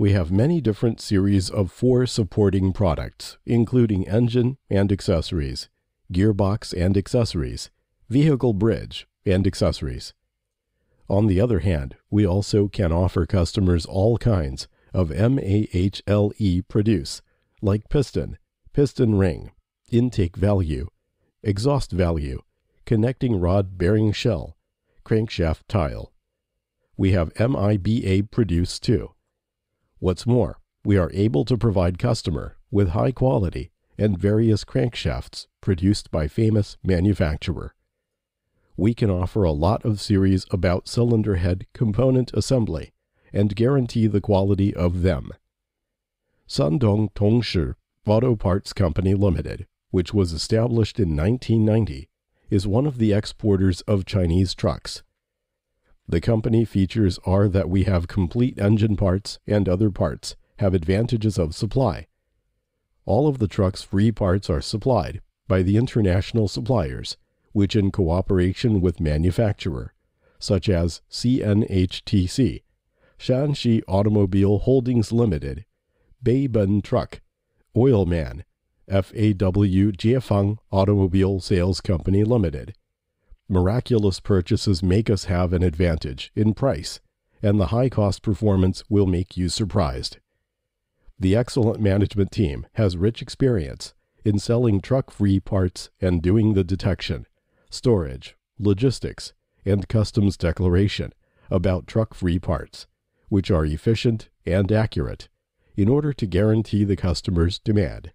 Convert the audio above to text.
We have many different series of 4 supporting products, including engine and accessories, gearbox and accessories, vehicle bridge and accessories. On the other hand, we also can offer customers all kinds of MAHLE produce, like piston, piston ring, intake value, exhaust value, connecting rod bearing shell, crankshaft tile. We have MIBA produce too. What's more, we are able to provide customer with high quality and various crankshafts produced by famous manufacturer. We can offer a lot of series about cylinder head component assembly and guarantee the quality of them. Shandong Tongshi Auto Parts Company Limited, which was established in 1990, is one of the exporters of Chinese trucks. The company features are that we have complete engine parts and other parts have advantages of supply. All of the truck's free parts are supplied by the international suppliers, which in cooperation with manufacturer, such as CNHTC, Shanxi Automobile Holdings Limited, Beiben Truck, Oilman, FAW Jiefang Automobile Sales Company Limited. Miraculous purchases make us have an advantage in price, and the high-cost performance will make you surprised. The excellent management team has rich experience in selling truck-free parts and doing the detection, storage, logistics, and customs declaration about truck-free parts, which are efficient and accurate, in order to guarantee the customer's demand.